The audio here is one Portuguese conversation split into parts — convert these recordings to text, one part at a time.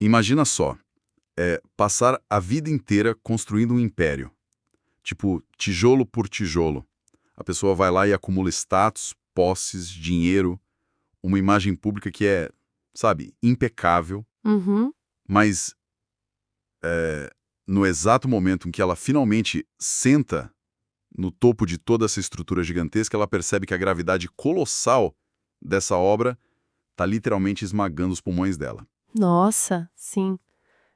Imagina só, passar a vida inteira construindo um império. Tipo, tijolo por tijolo. A pessoa vai lá e acumula status, posses, dinheiro, uma imagem pública que é, sabe, impecável, Uhum. mas no exato momento em que ela finalmente senta no topo de toda essa estrutura gigantesca, ela percebe que a gravidade colossal dessa obra está literalmente esmagando os pulmões dela. Nossa, sim.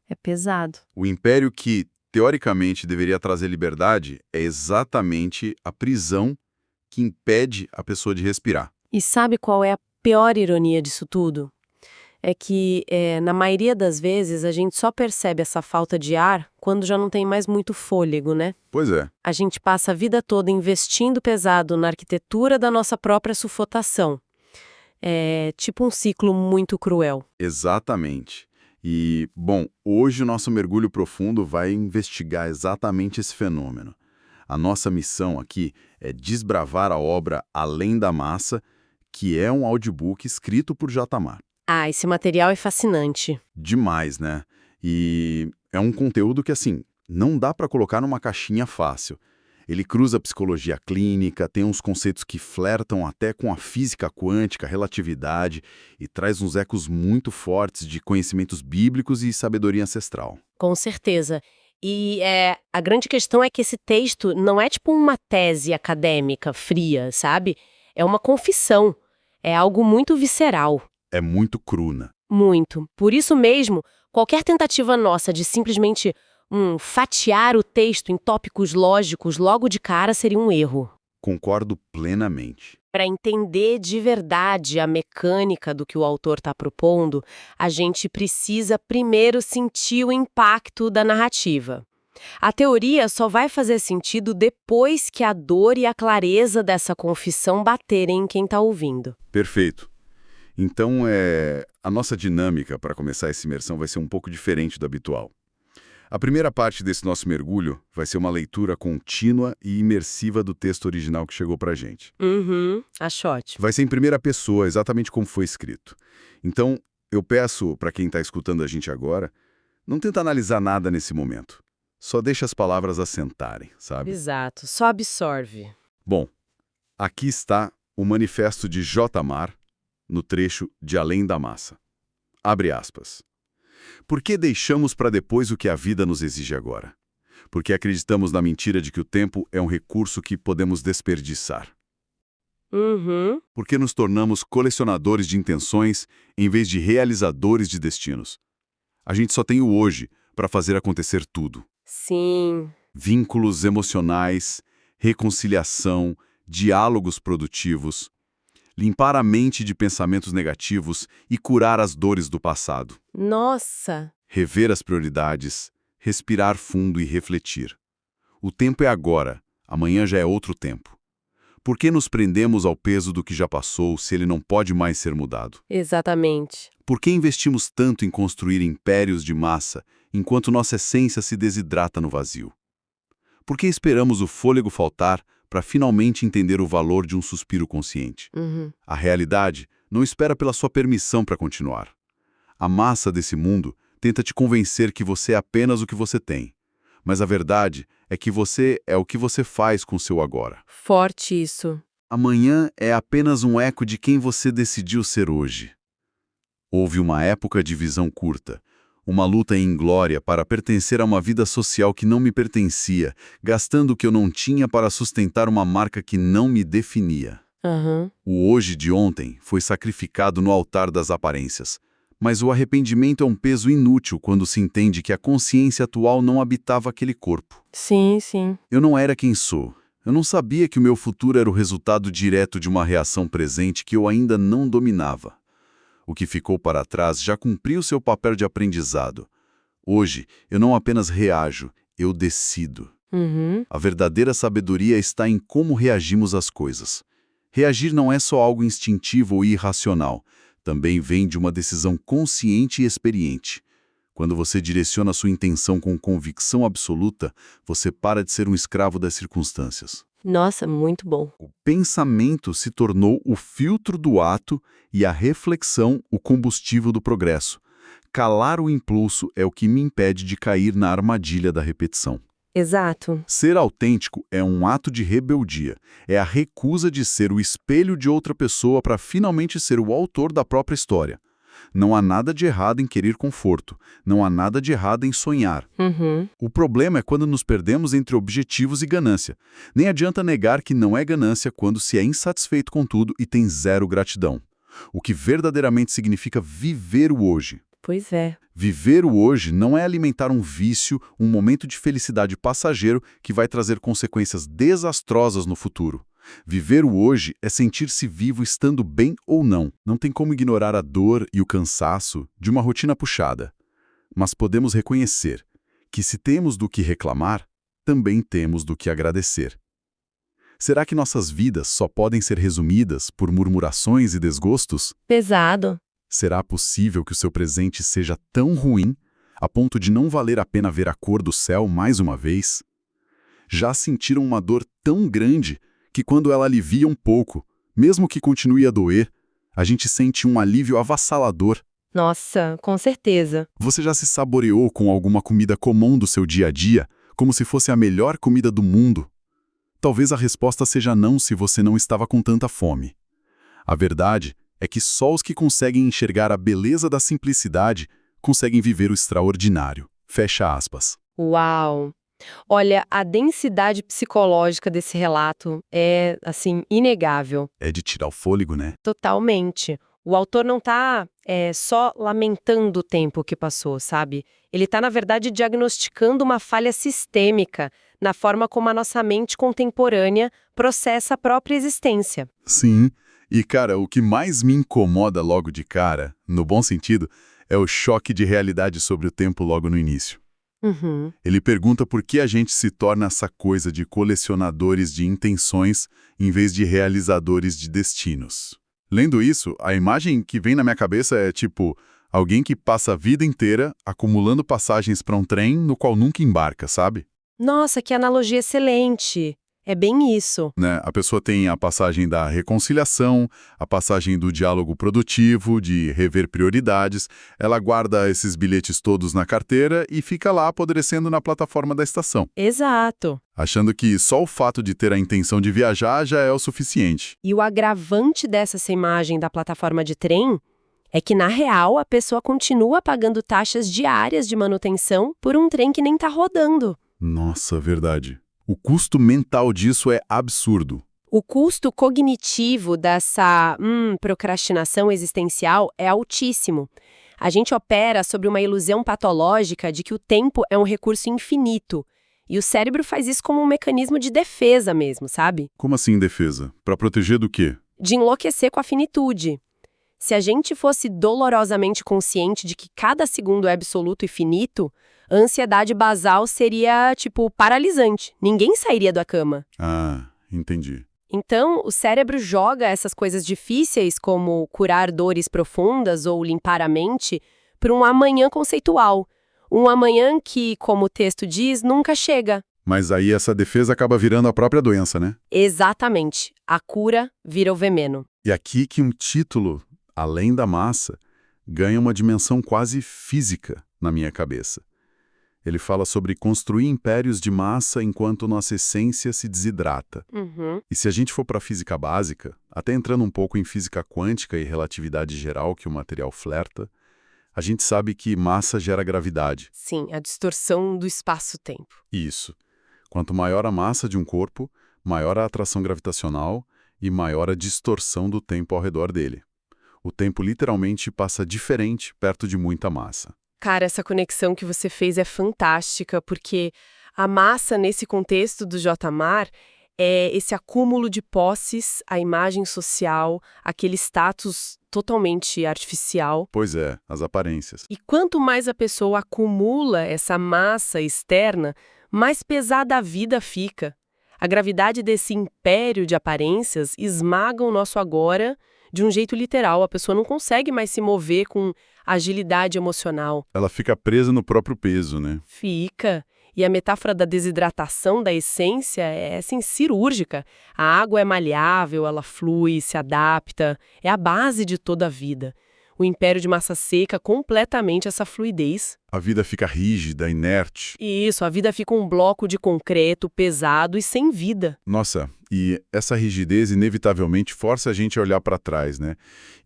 É pesado. O império que, teoricamente, deveria trazer liberdade é exatamente a prisão que impede a pessoa de respirar. E sabe qual é a pior ironia disso tudo? É que, na maioria das vezes, a gente só percebe essa falta de ar quando já não tem mais muito fôlego, né? Pois é, A gente passa a vida toda investindo pesado na arquitetura da nossa própria sufocação. É tipo um ciclo muito cruel. exatamente. E, bom, hoje o nosso mergulho profundo vai investigar exatamente esse fenômeno. A nossa missão aqui é desbravar a obra Além da Massa, que é um audiobook escrito por Jatamar. Ah, esse material é fascinante. Demais, né? E é um conteúdo que, assim, não dá para colocar numa caixinha fácil. Ele cruza psicologia clínica, tem uns conceitos que flertam até com a física quântica, relatividade, e traz uns ecos muito fortes de conhecimentos bíblicos e sabedoria ancestral. Com certeza. E a grande questão é que esse texto não é tipo uma tese acadêmica fria, sabe? É uma confissão. É algo muito visceral. É muito cru, né? Muito. Por isso mesmo, qualquer tentativa nossa de simplesmente fatiar o texto em tópicos lógicos logo de cara seria um erro. Concordo plenamente. Para entender de verdade a mecânica do que o autor está propondo, a gente precisa primeiro sentir o impacto da narrativa. A teoria só vai fazer sentido depois que a dor e a clareza dessa confissão baterem em quem está ouvindo. Perfeito. Então, a nossa dinâmica para começar essa imersão vai ser um pouco diferente do habitual. A primeira parte desse nosso mergulho vai ser uma leitura contínua e imersiva do texto original que chegou para a gente. Acho ótimo. Vai ser em primeira pessoa, exatamente como foi escrito. Então, eu peço para quem está escutando a gente agora, não tenta analisar nada nesse momento. Só deixa as palavras assentarem, sabe? Exato, só absorve. Bom, aqui está o manifesto de J. Mar, no trecho de Além da Massa. Abre aspas. Por que deixamos para depois o que a vida nos exige agora? Porque acreditamos na mentira de que o tempo é um recurso que podemos desperdiçar. Porque nos tornamos colecionadores de intenções em vez de realizadores de destinos. A gente só tem o hoje para fazer acontecer tudo. Sim. Vínculos emocionais, reconciliação, diálogos produtivos, limpar a mente de pensamentos negativos e curar as dores do passado. Nossa! Rever as prioridades, respirar fundo e refletir. O tempo é agora, amanhã já é outro tempo. Por que nos prendemos ao peso do que já passou se ele não pode mais ser mudado? Exatamente. Por que investimos tanto em construir impérios de massa enquanto nossa essência se desidrata no vazio? Por que esperamos o fôlego faltar para finalmente entender o valor de um suspiro consciente? A realidade não espera pela sua permissão para continuar. A massa desse mundo tenta te convencer que você é apenas o que você tem. Mas a verdade é que você é o que você faz com o seu agora. Forte isso. Amanhã é apenas um eco de quem você decidiu ser hoje. Houve uma época de visão curta, uma luta em inglória para pertencer a uma vida social que não me pertencia, gastando o que eu não tinha para sustentar uma marca que não me definia. O hoje de ontem foi sacrificado no altar das aparências. Mas o arrependimento é um peso inútil quando se entende que a consciência atual não habitava aquele corpo. Sim, sim. Eu não era quem sou. Eu não sabia que o meu futuro era o resultado direto de uma reação presente que eu ainda não dominava. O que ficou para trás já cumpriu seu papel de aprendizado. Hoje, eu não apenas reajo, eu decido. A verdadeira sabedoria está em como reagimos às coisas. Reagir não é só algo instintivo ou irracional. Também vem de uma decisão consciente e experiente. Quando você direciona sua intenção com convicção absoluta, você para de ser um escravo das circunstâncias. Nossa, muito bom. O pensamento se tornou o filtro do ato e a reflexão o combustível do progresso. calar o impulso é o que me impede de cair na armadilha da repetição. Exato. Ser autêntico é um ato de rebeldia. É a recusa de ser o espelho de outra pessoa para finalmente ser o autor da própria história. Não há nada de errado em querer conforto. Não há nada de errado em sonhar. Uhum. O problema é quando nos perdemos entre objetivos e ganância. Nem adianta negar que não é ganância quando se é insatisfeito com tudo e tem zero gratidão. O que verdadeiramente significa viver o hoje. Pois é. Viver o hoje não é alimentar um vício, um momento de felicidade passageiro que vai trazer consequências desastrosas no futuro. Viver o hoje é sentir-se vivo estando bem ou não. Não tem como ignorar a dor e o cansaço de uma rotina puxada. Mas podemos reconhecer que se temos do que reclamar, também temos do que agradecer. Será que nossas vidas só podem ser resumidas por murmurações e desgostos? Pesado. Será possível que o seu presente seja tão ruim, a ponto de não valer a pena ver a cor do céu mais uma vez? Já sentiram uma dor tão grande que quando ela alivia um pouco, mesmo que continue a doer, a gente sente um alívio avassalador? Nossa, com certeza. Você já se saboreou com alguma comida comum do seu dia a dia, como se fosse a melhor comida do mundo? Talvez a resposta seja não se você não estava com tanta fome. A verdade é que só os que conseguem enxergar a beleza da simplicidade conseguem viver o extraordinário. Fecha aspas. Uau! Olha, a densidade psicológica desse relato é, assim, inegável. É de tirar o fôlego, né? Totalmente. O autor não está só lamentando o tempo que passou, sabe? Ele está, na verdade, diagnosticando uma falha sistêmica na forma como a nossa mente contemporânea processa a própria existência. Sim. E, cara, o que mais me incomoda logo de cara, no bom sentido, é o choque de realidade sobre o tempo logo no início. Uhum. Ele pergunta por que a gente se torna essa coisa de colecionadores de intenções em vez de realizadores de destinos. Lendo isso, a imagem que vem na minha cabeça é tipo alguém que passa a vida inteira acumulando passagens para um trem no qual nunca embarca, sabe? Nossa, que analogia excelente! É bem isso. Né? A pessoa tem a passagem da reconciliação, a passagem do diálogo produtivo, de rever prioridades, ela guarda esses bilhetes todos na carteira e fica lá apodrecendo na plataforma da estação, Exato. achando que só o fato de ter a intenção de viajar já é o suficiente. E o agravante dessa imagem da plataforma de trem é que, na real, a pessoa continua pagando taxas diárias de manutenção por um trem que nem está rodando. Nossa, verdade. O custo mental disso é absurdo. O custo cognitivo dessa procrastinação existencial é altíssimo. A gente opera sobre uma ilusão patológica de que o tempo é um recurso infinito. E o cérebro faz isso como um mecanismo de defesa mesmo, sabe? Como assim defesa? Para proteger do quê? De enlouquecer com a finitude. Se a gente fosse dolorosamente consciente de que cada segundo é absoluto e finito, a ansiedade basal seria, paralisante. Ninguém sairia da cama. Ah, entendi. Então, o cérebro joga essas coisas difíceis, como curar dores profundas ou limpar a mente, para um amanhã conceitual. Um amanhã que, como o texto diz, nunca chega. Mas aí essa defesa acaba virando a própria doença, né? Exatamente. A cura vira o veneno. E aqui que um título, além da massa, ganha uma dimensão quase física na minha cabeça. Ele fala sobre construir impérios de massa enquanto nossa essência se desidrata. Uhum. E se a gente for para a física básica, até entrando um pouco em física quântica e relatividade geral que o material flerta, a gente sabe que massa gera gravidade. Sim, a distorção do espaço-tempo. Isso. Quanto maior a massa de um corpo, maior a atração gravitacional e maior a distorção do tempo ao redor dele. O tempo literalmente passa diferente perto de muita massa. Cara, essa conexão que você fez é fantástica, porque a massa, nesse contexto do J-Mar, é esse acúmulo de posses, a imagem social, aquele status totalmente artificial. Pois é, as aparências. E quanto mais a pessoa acumula essa massa externa, mais pesada a vida fica. A gravidade desse império de aparências esmaga o nosso agora de um jeito literal. A pessoa não consegue mais se mover com agilidade emocional. Ela fica presa no próprio peso, né? Fica. E a metáfora da desidratação da essência é, assim, cirúrgica. A água é maleável, ela flui, se adapta. É a base de toda a vida. O império de massa seca, completamente essa fluidez. A vida fica rígida, inerte. E isso, a vida fica um bloco de concreto, pesado e sem vida. Nossa, e essa rigidez inevitavelmente força a gente a olhar para trás, né?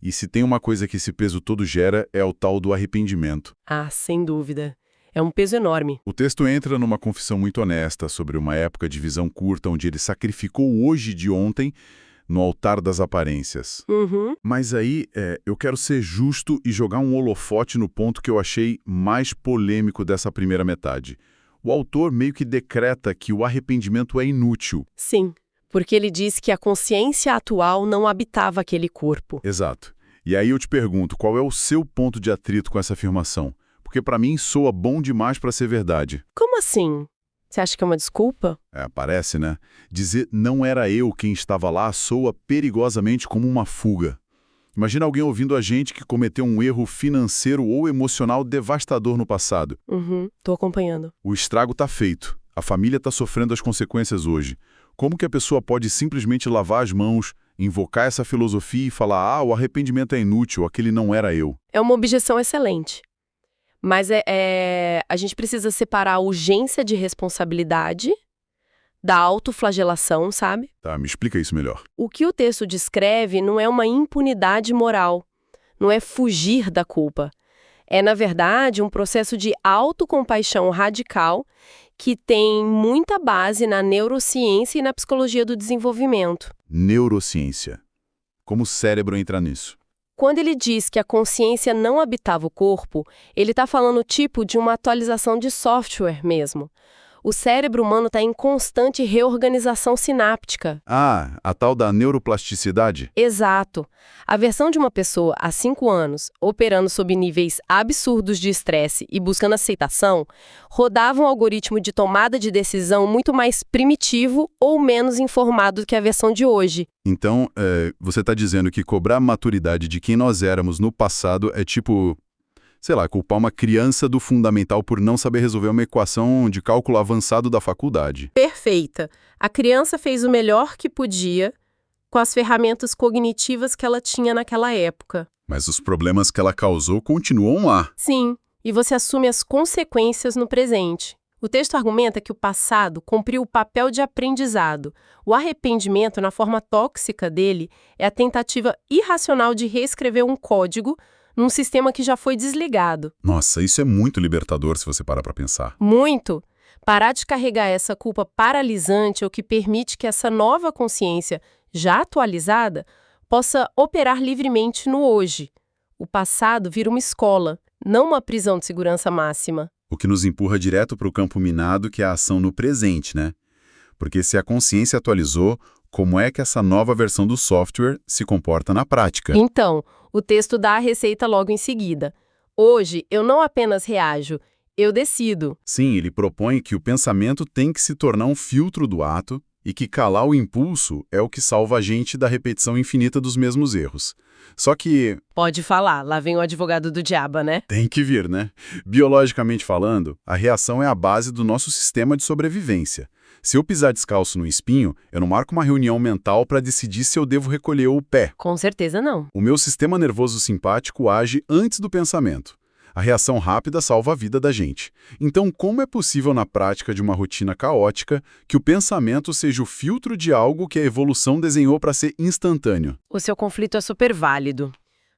E se tem uma coisa que esse peso todo gera, é o tal do arrependimento. Ah, sem dúvida. É um peso enorme. O texto entra numa confissão muito honesta sobre uma época de visão curta onde ele sacrificou o hoje de ontem no altar das aparências. Uhum. Mas aí, eu quero ser justo e jogar um holofote no ponto que eu achei mais polêmico dessa primeira metade. O autor meio que decreta que o arrependimento é inútil. Sim, porque ele diz que a consciência atual não habitava aquele corpo. Exato. E aí eu te pergunto, qual é o seu ponto de atrito com essa afirmação? Porque para mim soa bom demais para ser verdade. Como assim? Você acha que é uma desculpa? Parece, né? Dizer não era eu quem estava lá soa perigosamente como uma fuga. Imagina alguém ouvindo a gente que cometeu um erro financeiro ou emocional devastador no passado. Tô acompanhando. O estrago está feito. A família está sofrendo as consequências hoje. Como que a pessoa pode simplesmente lavar as mãos, invocar essa filosofia e falar o arrependimento é inútil, aquele não era eu? É uma objeção excelente. Mas a gente precisa separar a urgência de responsabilidade da autoflagelação, sabe? Tá, me explica isso melhor. O que o texto descreve não é uma impunidade moral, não é fugir da culpa. É, na verdade, um processo de autocompaixão radical que tem muita base na neurociência e na psicologia do desenvolvimento. Neurociência. Como o cérebro entra nisso? Quando ele diz que a consciência não habitava o corpo, ele está falando tipo de uma atualização de software mesmo. O cérebro humano está em constante reorganização sináptica. Ah, a tal da neuroplasticidade? Exato. A versão de uma pessoa há 5 anos, operando sob níveis absurdos de estresse e buscando aceitação, rodava um algoritmo de tomada de decisão muito mais primitivo ou menos informado do que a versão de hoje. Então, você está dizendo que cobrar a maturidade de quem nós éramos no passado é tipo, sei lá, culpar uma criança do fundamental por não saber resolver uma equação de cálculo avançado da faculdade. Perfeita. A criança fez o melhor que podia com as ferramentas cognitivas que ela tinha naquela época. Mas os problemas que ela causou continuam lá. Sim, e você assume as consequências no presente. O texto argumenta que o passado cumpriu o papel de aprendizado. O arrependimento, na forma tóxica dele, é a tentativa irracional de reescrever um código num sistema que já foi desligado. Nossa, isso é muito libertador se você parar para pensar. Muito! Parar de carregar essa culpa paralisante é o que permite que essa nova consciência, já atualizada, possa operar livremente no hoje. O passado vira uma escola, não uma prisão de segurança máxima. O que nos empurra direto para o campo minado, que é a ação no presente, né? Porque se a consciência atualizou, como é que essa nova versão do software se comporta na prática? Então, o texto dá a receita logo em seguida. Hoje, eu não apenas reajo, eu decido. Sim, ele propõe que o pensamento tem que se tornar um filtro do ato e que calar o impulso é o que salva a gente da repetição infinita dos mesmos erros. Só que... Pode falar, lá vem o advogado do diabo, né? Tem que vir, né? Biologicamente falando, a reação é a base do nosso sistema de sobrevivência. Se eu pisar descalço no espinho, eu não marco uma reunião mental para decidir se eu devo recolher o pé. Com certeza não. O meu sistema nervoso simpático age antes do pensamento. A reação rápida salva a vida da gente. Então, como é possível na prática de uma rotina caótica que o pensamento seja o filtro de algo que a evolução desenhou para ser instantâneo? O seu conflito é super válido.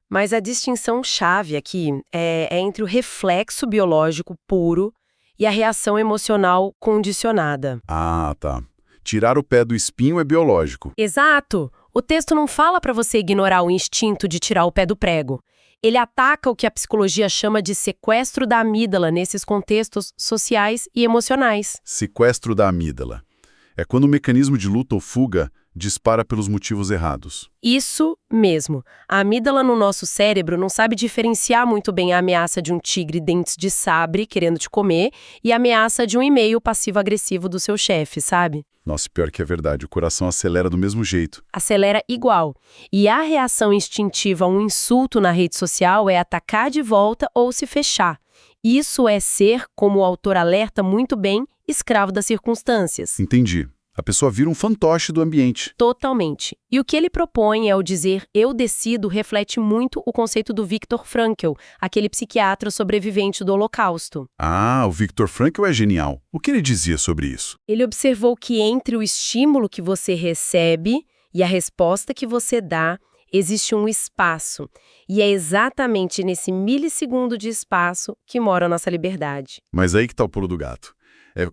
Mas a distinção chave aqui é entre o reflexo biológico puro e a reação emocional condicionada. Ah, tá. Tirar o pé do espinho é biológico. Exato! O texto não fala para você ignorar o instinto de tirar o pé do prego. Ele ataca o que a psicologia chama de sequestro da amígdala nesses contextos sociais e emocionais. Sequestro da amígdala. É quando o mecanismo de luta ou fuga dispara pelos motivos errados. Isso mesmo. A amígdala no nosso cérebro não sabe diferenciar muito bem a ameaça de um tigre dentes de sabre querendo te comer e a ameaça de um e-mail passivo-agressivo do seu chefe, sabe? Nossa, pior que é verdade, o coração acelera do mesmo jeito. Acelera igual. E a reação instintiva a um insulto na rede social é atacar de volta ou se fechar. Isso é ser, como o autor alerta muito bem, escravo das circunstâncias. Entendi. A pessoa vira um fantoche do ambiente. Totalmente. E o que ele propõe ao dizer eu decido reflete muito o conceito do Viktor Frankl, aquele psiquiatra sobrevivente do Holocausto. Ah, o Viktor Frankl é genial. O que ele dizia sobre isso? Ele observou que entre o estímulo que você recebe e a resposta que você dá, existe um espaço. E é exatamente nesse milissegundo de espaço que mora a nossa liberdade. Mas aí que tá o pulo do gato.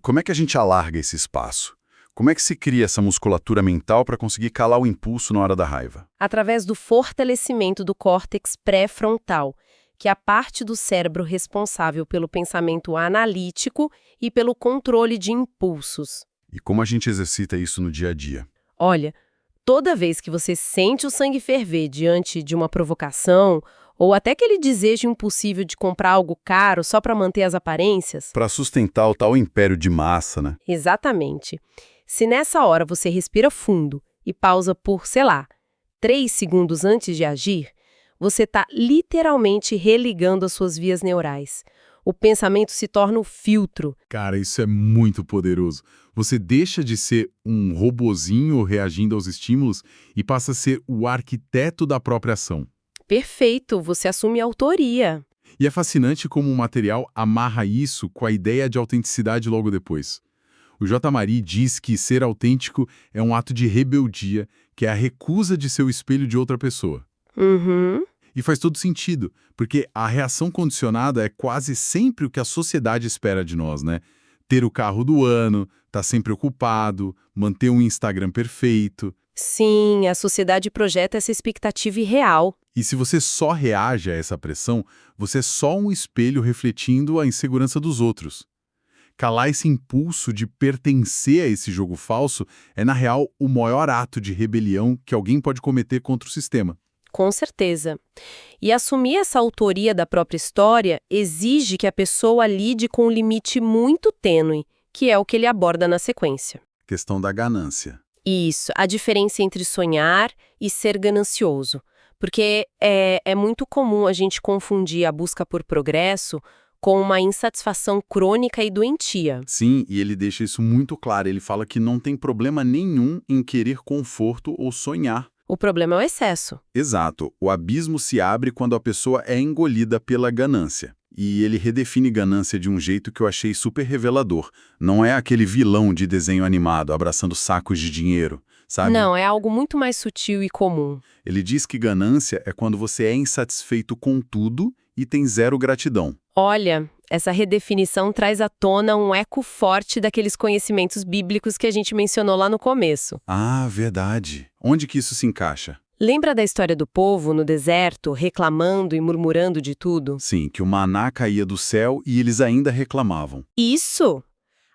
Como é que a gente alarga esse espaço? Como é que se cria essa musculatura mental para conseguir calar o impulso na hora da raiva? Através do fortalecimento do córtex pré-frontal, que é a parte do cérebro responsável pelo pensamento analítico e pelo controle de impulsos. E como a gente exercita isso no dia a dia? Olha, toda vez que você sente o sangue ferver diante de uma provocação, ou até aquele desejo impossível de comprar algo caro só para manter as aparências... Para sustentar o tal império de massa, né? Exatamente. Se nessa hora você respira fundo e pausa por, 3 segundos antes de agir, você está literalmente religando as suas vias neurais. O pensamento se torna o filtro. Cara, isso é muito poderoso. Você deixa de ser um robozinho reagindo aos estímulos e passa a ser o arquiteto da própria ação. Perfeito, você assume a autoria. E é fascinante como o material amarra isso com a ideia de autenticidade logo depois. O J. Mari diz que ser autêntico é um ato de rebeldia, que é a recusa de ser o espelho de outra pessoa. Uhum. E faz todo sentido, porque a reação condicionada é quase sempre o que a sociedade espera de nós, né? Ter o carro do ano, estar sempre ocupado, manter um Instagram perfeito. Sim, a sociedade projeta essa expectativa irreal. E se você só reage a essa pressão, você é só um espelho refletindo a insegurança dos outros. Calar esse impulso de pertencer a esse jogo falso é, na real, o maior ato de rebelião que alguém pode cometer contra o sistema. Com certeza. E assumir essa autoria da própria história exige que a pessoa lide com um limite muito tênue, que é o que ele aborda na sequência. Questão da ganância. Isso, a diferença entre sonhar e ser ganancioso. Porque é muito comum a gente confundir a busca por progresso com uma insatisfação crônica e doentia. Sim, e ele deixa isso muito claro. Ele fala que não tem problema nenhum em querer conforto ou sonhar. O problema é o excesso. Exato. O abismo se abre quando a pessoa é engolida pela ganância. E ele redefine ganância de um jeito que eu achei super revelador. Não é aquele vilão de desenho animado abraçando sacos de dinheiro, sabe? Não, é algo muito mais sutil e comum. Ele diz que ganância é quando você é insatisfeito com tudo e tem zero gratidão. Olha, essa redefinição traz à tona um eco forte daqueles conhecimentos bíblicos que a gente mencionou lá no começo. Ah, verdade. Onde que isso se encaixa? Lembra da história do povo no deserto, reclamando e murmurando de tudo? Sim, que o maná caía do céu e eles ainda reclamavam. Isso!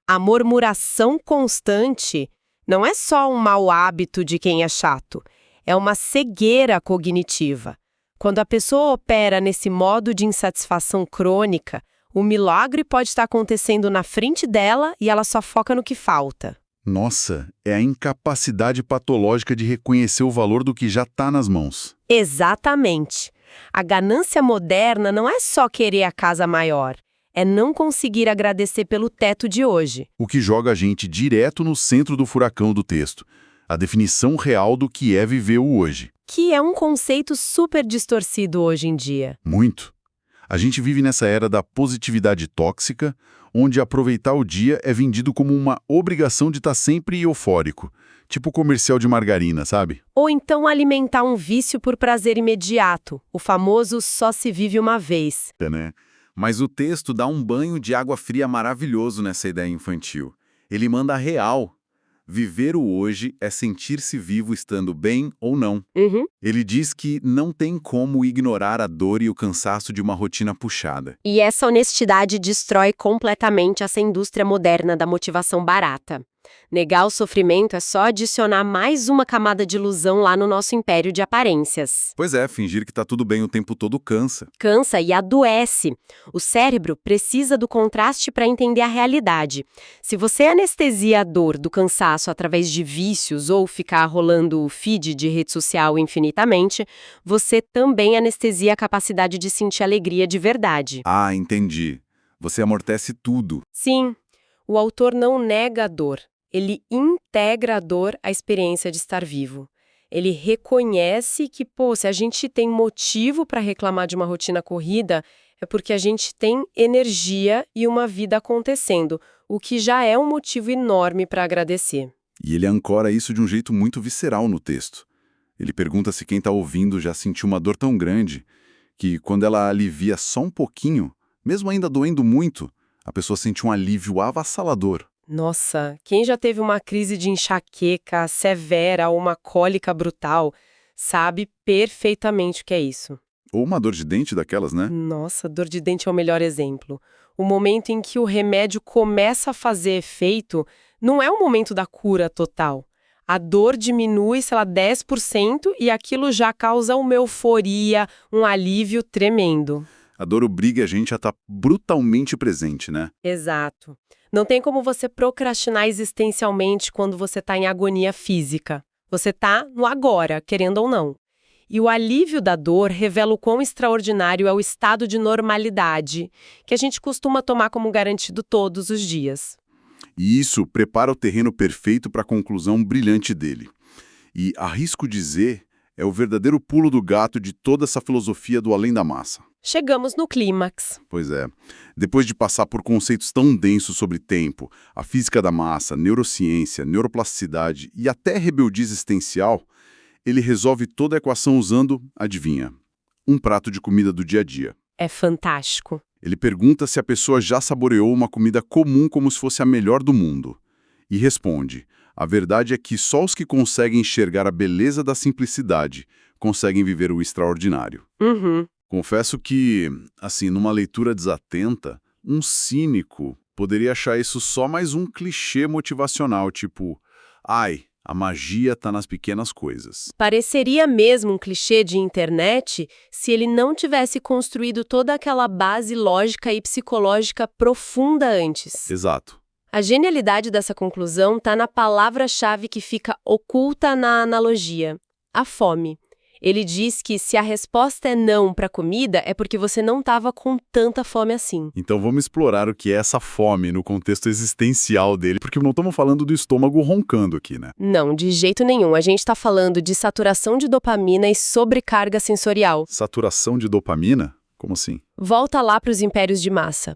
A murmuração constante não é só um mau hábito de quem é chato, é uma cegueira cognitiva. Quando a pessoa opera nesse modo de insatisfação crônica, o milagre pode estar acontecendo na frente dela e ela só foca no que falta. Nossa, é a incapacidade patológica de reconhecer o valor do que já está nas mãos. Exatamente. A ganância moderna não é só querer a casa maior, é não conseguir agradecer pelo teto de hoje. O que joga a gente direto no centro do furacão do texto. A definição real do que é viver o hoje. Que é um conceito super distorcido hoje em dia. Muito. A gente vive nessa era da positividade tóxica, onde aproveitar o dia é vendido como uma obrigação de estar sempre eufórico. Tipo comercial de margarina, sabe? Ou então alimentar um vício por prazer imediato, o famoso só se vive uma vez. Né? Mas o texto dá um banho de água fria maravilhoso nessa ideia infantil. Ele manda a real. Viver o hoje é sentir-se vivo estando bem ou não. Uhum. Ele diz que não tem como ignorar a dor e o cansaço de uma rotina puxada. E essa honestidade destrói completamente essa indústria moderna da motivação barata. Negar o sofrimento é só adicionar mais uma camada de ilusão lá no nosso império de aparências. Pois é, fingir que tá tudo bem o tempo todo cansa. Cansa e adoece. O cérebro precisa do contraste para entender a realidade. Se você anestesia a dor do cansaço através de vícios ou ficar rolando o feed de rede social infinitamente, você também anestesia a capacidade de sentir alegria de verdade. Ah, entendi. Você amortece tudo. Sim, o autor não nega a dor. Ele integra a dor à experiência de estar vivo. Ele reconhece que, se a gente tem motivo para reclamar de uma rotina corrida, é porque a gente tem energia e uma vida acontecendo, o que já é um motivo enorme para agradecer. E ele ancora isso de um jeito muito visceral no texto. Ele pergunta se quem está ouvindo já sentiu uma dor tão grande que, quando ela alivia só um pouquinho, mesmo ainda doendo muito, a pessoa sente um alívio avassalador. Nossa, quem já teve uma crise de enxaqueca severa ou uma cólica brutal, sabe perfeitamente o que é isso. Ou uma dor de dente daquelas, né? Nossa, dor de dente é o melhor exemplo. O momento em que o remédio começa a fazer efeito não é o momento da cura total. A dor diminui, 10% e aquilo já causa uma euforia, um alívio tremendo. A dor obriga a gente a estar brutalmente presente, né? Exato. Não tem como você procrastinar existencialmente quando você está em agonia física. Você está no agora, querendo ou não. E o alívio da dor revela o quão extraordinário é o estado de normalidade, que a gente costuma tomar como garantido todos os dias. E isso prepara o terreno perfeito para a conclusão brilhante dele. E, arrisco dizer, é o verdadeiro pulo do gato de toda essa filosofia do além da massa. Chegamos no clímax. Pois é. Depois de passar por conceitos tão densos sobre tempo, a física da massa, neurociência, neuroplasticidade e até rebeldia existencial, ele resolve toda a equação usando, adivinha, um prato de comida do dia a dia. É fantástico. Ele pergunta se a pessoa já saboreou uma comida comum como se fosse a melhor do mundo. E responde, a verdade é que só os que conseguem enxergar a beleza da simplicidade conseguem viver o extraordinário. Uhum. Confesso que, assim, numa leitura desatenta, um cínico poderia achar isso só mais um clichê motivacional, tipo, ai, a magia tá nas pequenas coisas. Pareceria mesmo um clichê de internet se ele não tivesse construído toda aquela base lógica e psicológica profunda antes. Exato. A genialidade dessa conclusão está na palavra-chave que fica oculta na analogia: a fome. Ele diz que se a resposta é não para a comida, é porque você não estava com tanta fome assim. Então vamos explorar o que é essa fome no contexto existencial dele, porque não estamos falando do estômago roncando aqui, né? Não, de jeito nenhum. A gente está falando de saturação de dopamina e sobrecarga sensorial. Saturação de dopamina? Como assim? Volta lá para os impérios de massa.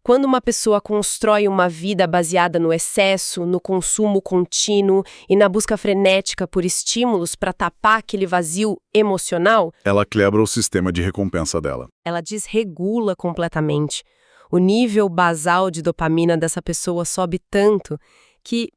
Quando uma pessoa constrói uma vida baseada no excesso, no consumo contínuo e na busca frenética por estímulos para tapar aquele vazio emocional, Ela quebra o sistema de recompensa dela. ela desregula completamente. O nível basal de dopamina dessa pessoa sobe tanto que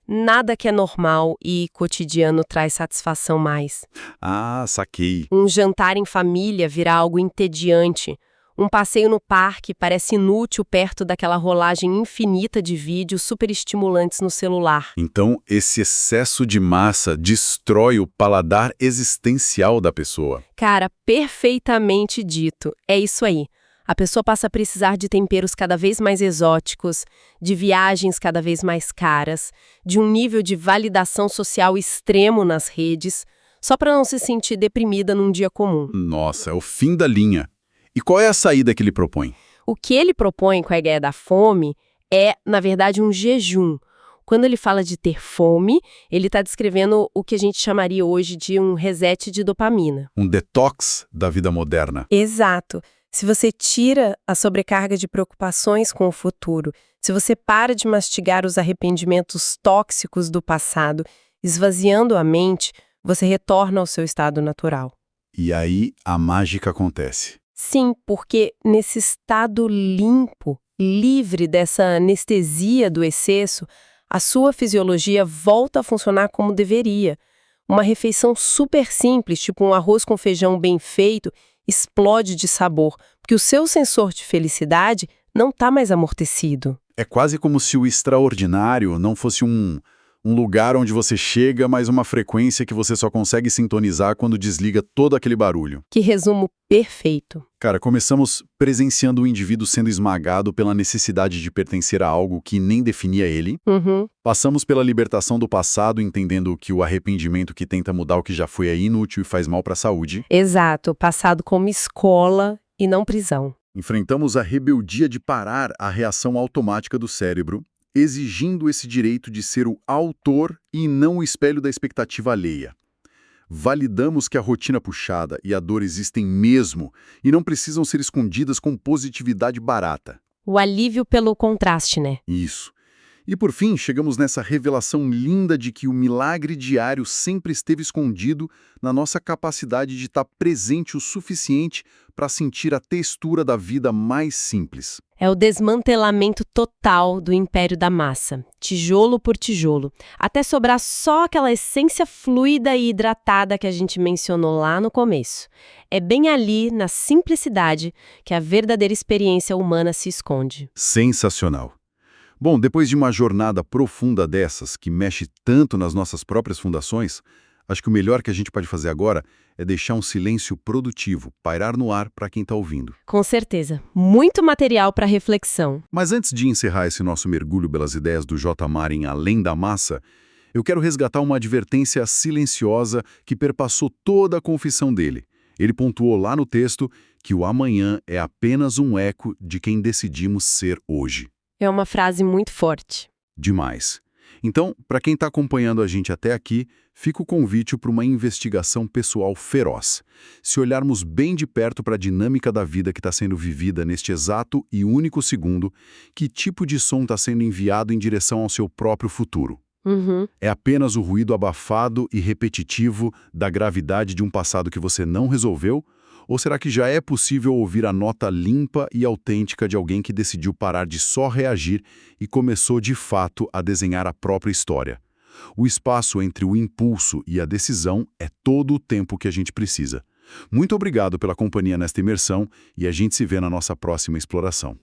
nada que é normal e cotidiano traz satisfação mais. Ah, saquei. Um jantar em família vira algo entediante. Um passeio no parque parece inútil perto daquela rolagem infinita de vídeos superestimulantes no celular. Então, esse excesso de massa destrói o paladar existencial da pessoa. Cara, perfeitamente dito. É isso aí. A pessoa passa a precisar de temperos cada vez mais exóticos, de viagens cada vez mais caras, de um nível de validação social extremo nas redes, só para não se sentir deprimida num dia comum. Nossa, é o fim da linha. E qual é a saída que ele propõe? O que ele propõe com a ideia da fome é, na verdade, um jejum. Quando ele fala de ter fome, ele está descrevendo o que a gente chamaria hoje de um reset de dopamina. Um detox da vida moderna. Exato. Se você tira a sobrecarga de preocupações com o futuro, se você para de mastigar os arrependimentos tóxicos do passado, esvaziando a mente, você retorna ao seu estado natural. E aí a mágica acontece. Sim, porque nesse estado limpo, livre dessa anestesia do excesso, a sua fisiologia volta a funcionar como deveria. Uma refeição super simples, tipo um arroz com feijão bem feito, explode de sabor, porque o seu sensor de felicidade não está mais amortecido. É quase como se o extraordinário não fosse um lugar onde você chega, mas uma frequência que você só consegue sintonizar quando desliga todo aquele barulho. Que resumo perfeito. Cara, começamos presenciando o indivíduo sendo esmagado pela necessidade de pertencer a algo que nem definia ele. Passamos pela libertação do passado, entendendo que o arrependimento que tenta mudar o que já foi é inútil e faz mal para a saúde. Exato, passado como escola e não prisão. Enfrentamos a rebeldia de parar a reação automática do cérebro exigindo esse direito de ser o autor e não o espelho da expectativa alheia. Validamos que a rotina puxada e a dor existem mesmo e não precisam ser escondidas com positividade barata. O alívio pelo contraste, né? Isso. E por fim, chegamos nessa revelação linda de que o milagre diário sempre esteve escondido na nossa capacidade de estar presente o suficiente para sentir a textura da vida mais simples. É o desmantelamento total do império da massa, tijolo por tijolo, até sobrar só aquela essência fluida e hidratada que a gente mencionou lá no começo. É bem ali, na simplicidade, que a verdadeira experiência humana se esconde. Sensacional. Bom, depois de uma jornada profunda dessas, que mexe tanto nas nossas próprias fundações, acho que o melhor que a gente pode fazer agora é deixar um silêncio produtivo, pairar no ar para quem está ouvindo. Com certeza. Muito material para reflexão. Mas antes de encerrar esse nosso mergulho pelas ideias do J. Marin além da massa, eu quero resgatar uma advertência silenciosa que perpassou toda a confissão dele. Ele pontuou lá no texto que o amanhã é apenas um eco de quem decidimos ser hoje. É uma frase muito forte. Demais. Então, para quem está acompanhando a gente até aqui, fica o convite para uma investigação pessoal feroz. Se olharmos bem de perto para a dinâmica da vida que está sendo vivida neste exato e único segundo, que tipo de som está sendo enviado em direção ao seu próprio futuro? É apenas o ruído abafado e repetitivo da gravidade de um passado que você não resolveu? Ou será que já é possível ouvir a nota limpa e autêntica de alguém que decidiu parar de só reagir e começou de fato a desenhar a própria história? O espaço entre o impulso e a decisão é todo o tempo que a gente precisa. Muito obrigado pela companhia nesta imersão e a gente se vê na nossa próxima exploração.